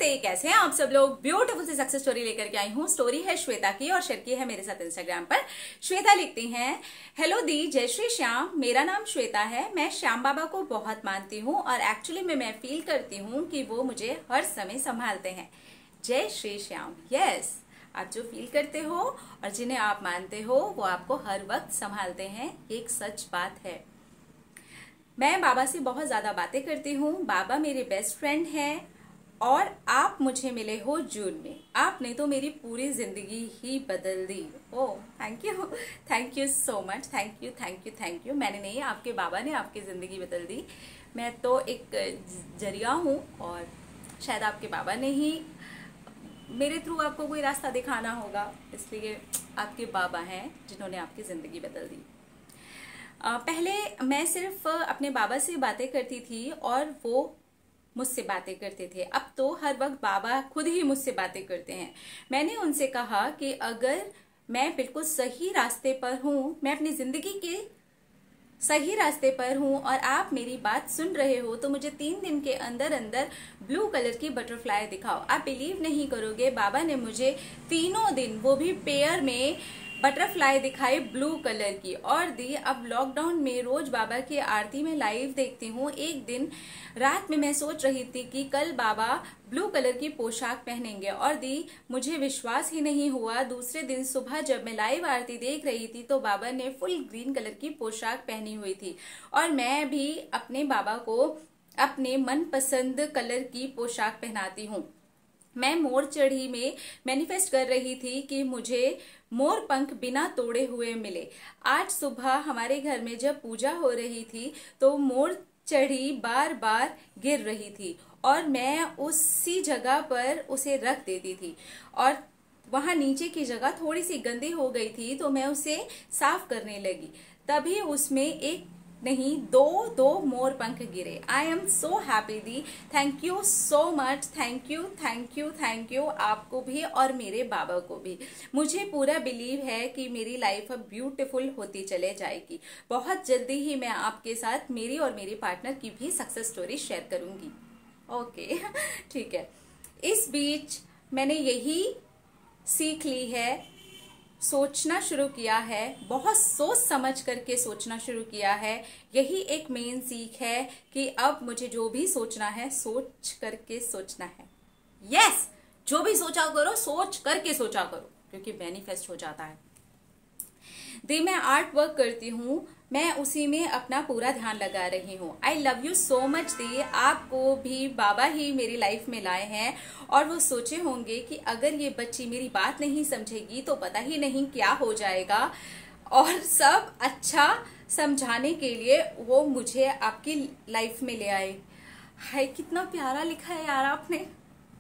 नमस्ते, कैसे हैं आप सब लोग। ब्यूटीफुल सी सक्सेस स्टोरी लेकर के आई हूँ। स्टोरी है श्वेता की और शेयर की है मेरे साथ इंस्टाग्राम पर। श्वेता लिखती हैं, हेलो दी, जय श्री श्याम। मेरा नाम श्वेता है। मैं श्याम बाबा को बहुत मानती हूँ और एक्चुअली में मैं फील करती हूँ कि वो मुझे हर समय संभालते हैं। जय श्री श्याम। यस, आप जो फील करते हो और जिन्हें आप मानते हो वो आपको हर वक्त संभालते हैं, एक सच बात है। मैं बाबा से बहुत ज्यादा बातें करती हूँ। बाबा मेरे बेस्ट फ्रेंड हैं और आप मुझे मिले हो जून में। आपने तो मेरी पूरी जिंदगी ही बदल दी। Oh, thank you so much. Thank you thank you thank you. मैंने नहीं, आपके बाबा ने आपकी जिंदगी बदल दी। मैं तो एक जरिया हूँ और शायद आपके बाबा ने ही मेरे थ्रू आपको कोई रास्ता दिखाना होगा, इसलिए आपके बाबा हैं जिन्होंने आपकी जिंदगी बदल दी। पहले मैं सिर्फ अपने बाबा से बातें करती थी और वो मुझसे बातें करते थे। अब तो हर वक्त बाबा खुद ही मुझसे बातें करते हैं। मैंने उनसे कहा कि अगर मैं बिल्कुल सही रास्ते पर हूँ, मैं अपनी जिंदगी के सही रास्ते पर हूँ और आप मेरी बात सुन रहे हो, तो मुझे 3 दिन के अंदर अंदर ब्लू कलर की बटरफ्लाई दिखाओ। आप बिलीव नहीं करोगे, बाबा ने मुझे तीनों दिन, वो भी पेयर में, बटरफ्लाई दिखाई ब्लू कलर की। और दी, अब लॉकडाउन में रोज बाबा की आरती में लाइव देखती हूँ। एक दिन रात में मैं सोच रही थी कि कल बाबा ब्लू कलर की पोशाक पहनेंगे और दी, मुझे विश्वास ही नहीं हुआ। दूसरे दिन सुबह जब मैं लाइव आरती देख रही थी तो बाबा ने फुल ग्रीन कलर की पोशाक पहनी हुई थी और मैं भी अपने बाबा को अपने मनपसंद कलर की पोशाक पहनाती हूँ। मैं मोर चढ़ी में मैनिफेस्ट कर रही थी कि मुझे मोर पंख बिना तोड़े हुए मिले। आज सुबह हमारे घर में जब पूजा हो रही थी तो मोर चढ़ी बार बार गिर रही थी और मैं उसी जगह पर उसे रख देती थी और वहां नीचे की जगह थोड़ी सी गंदी हो गई थी तो मैं उसे साफ करने लगी। तभी उसमें एक नहीं, दो मोर पंख गिरे। I am so happy the. Thank you so much. Thank you thank you thank you, आपको भी और मेरे बाबा को भी। मुझे पूरा बिलीव है कि मेरी लाइफ अब ब्यूटीफुल होती चले जाएगी। बहुत जल्दी ही मैं आपके साथ मेरी और मेरी पार्टनर की भी सक्सेस स्टोरी शेयर करूंगी। ओके ठीक है। इस बीच मैंने यही सीख ली है, सोचना शुरू किया है, बहुत सोच समझ करके सोचना शुरू किया है। यही एक मेन सीख है कि अब मुझे जो भी सोचना है सोच करके सोचना है। यस, जो भी सोचा करो सोच करके सोचा करो, क्योंकि मैनिफेस्ट हो जाता है। दी, मैं आर्ट वर्क करती हूँ, मैं उसी में अपना पूरा ध्यान लगा रही हूँ। I love you so much दी। आपको भी बाबा ही मेरी लाइफ में लाए हैं और वो सोचे होंगे कि अगर ये बच्ची मेरी बात नहीं समझेगी तो पता ही नहीं क्या हो जाएगा, और सब अच्छा समझाने के लिए वो मुझे आपकी लाइफ में ले आए। हाय, कितना प्यारा लिखा है यार आपने।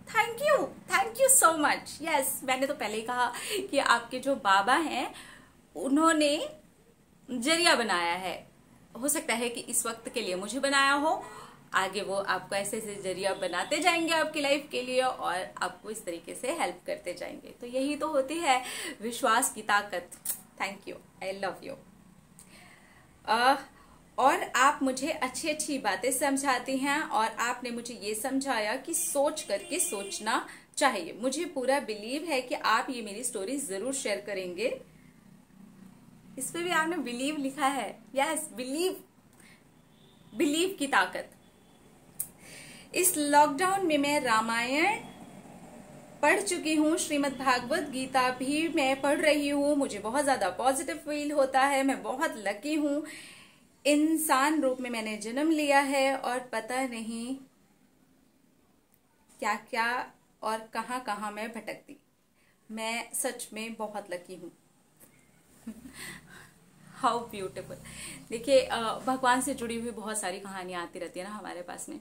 Thank you so much. Yes, मैंने तो पहले ही कहा कि आपके जो बाबा हैं उन्होंने जरिया बनाया है। हो सकता है कि इस वक्त के लिए मुझे बनाया हो, आगे वो आपको ऐसे ऐसे जरिया बनाते जाएंगे आपकी लाइफ के लिए और आपको इस तरीके से हेल्प करते जाएंगे। तो यही तो होती है विश्वास की ताकत। Thank you, I love you. और आप मुझे अच्छी अच्छी बातें समझाती हैं और आपने मुझे ये समझाया कि सोच करके सोचना चाहिए। मुझे पूरा बिलीव है कि आप ये मेरी स्टोरी जरूर शेयर करेंगे। इस पे भी आपने बिलीव लिखा है। यस, बिलीव की ताकत। इस लॉकडाउन में मैं रामायण पढ़ चुकी हूँ, श्रीमद् भागवत गीता भी मैं पढ़ रही हूँ। मुझे बहुत ज्यादा पॉजिटिव फील होता है। मैं बहुत लकी हूँ। इंसान रूप में मैंने जन्म लिया है और पता नहीं क्या क्या और कहाँ कहाँ मैं भटकती। मैं सच में बहुत लकी हूँ। How beautiful. देखिए, भगवान से जुड़ी हुई बहुत सारी कहानियां आती रहती है ना हमारे पास में।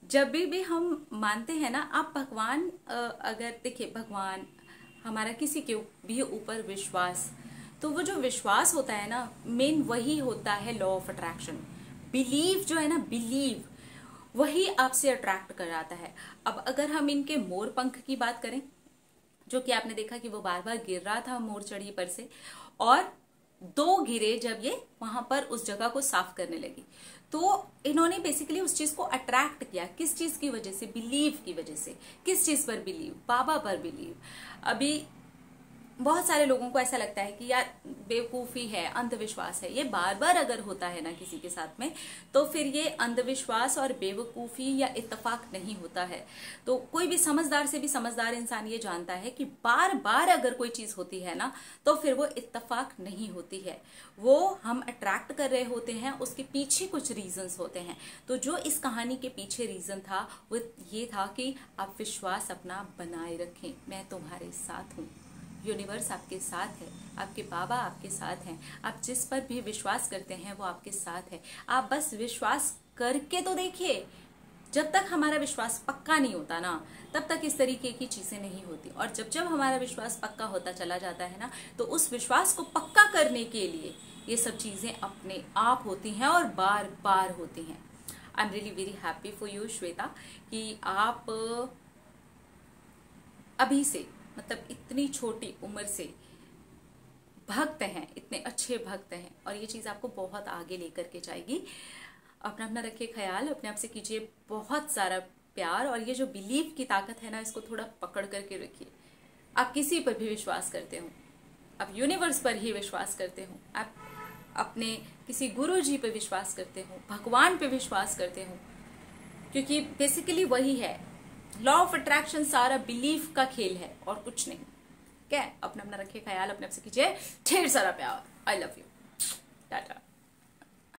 जब भी हम मानते हैं ना, आप भगवान, अगर देखिए भगवान, हमारा किसी के भी ऊपर विश्वास, तो वो जो विश्वास होता है ना, मेन वही होता है लॉ ऑफ अट्रैक्शन। बिलीव जो है ना, बिलीव वही आपसे अट्रैक्ट कराता है। अब अगर हम इनके मोर पंख की बात करें, जो कि आपने देखा कि वो बार बार गिर रहा था मोर चढ़ी पर से, और 2 गिरे जब ये वहां पर उस जगह को साफ करने लगी, तो इन्होंने बेसिकली उस चीज को अट्रैक्ट किया। किस चीज की वजह से? बिलीव की वजह से। किस चीज पर बिलीव? बाबा पर बिलीव। अभी बहुत सारे लोगों को ऐसा लगता है कि यार बेवकूफी है, अंधविश्वास है। ये बार बार अगर होता है ना किसी के साथ में, तो फिर ये अंधविश्वास और बेवकूफी या इत्तेफाक नहीं होता है। तो कोई भी समझदार से भी समझदार इंसान ये जानता है कि बार बार अगर कोई चीज होती है ना, तो फिर वो इत्तेफाक नहीं होती है। वो हम अट्रैक्ट कर रहे होते हैं, उसके पीछे कुछ रीजंस होते हैं। तो जो इस कहानी के पीछे रीजन था वो ये था कि आप विश्वास अपना बनाए रखें। मैं तुम्हारे साथ हूँ, यूनिवर्स आपके साथ है, आपके बाबा आपके साथ हैं। आप जिस पर भी विश्वास करते हैं वो आपके साथ है। आप बस विश्वास करके तो देखिए। जब तक हमारा विश्वास पक्का नहीं होता ना, तब तक इस तरीके की चीजें नहीं होती। और जब जब हमारा विश्वास पक्का होता चला जाता है ना, तो उस विश्वास को पक्का करने के लिए ये सब चीजें अपने आप होती हैं और बार बार होती हैं। I am really very happy for you Shweta, कि आप अभी से, मतलब इतनी छोटी उम्र से भक्त हैं, इतने अच्छे भक्त हैं, और ये चीज आपको बहुत आगे लेकर के जाएगी। अपना अपना रखिए ख्याल, अपने आप से कीजिए बहुत सारा प्यार, और ये जो बिलीव की ताकत है ना, इसको थोड़ा पकड़ करके रखिए। आप किसी पर भी विश्वास करते हो, आप यूनिवर्स पर ही विश्वास करते हो, आप अपने किसी गुरु जी पे विश्वास करते हो, भगवान पे विश्वास करते हो, क्योंकि बेसिकली वही है। लॉ ऑफ अट्रैक्शन सारा बिलीफ का खेल है और कुछ नहीं। क्या अपना अपना रखिए ख्याल, अपने आप से कीजिए ढेर सारा प्यार। I love you. टाटा।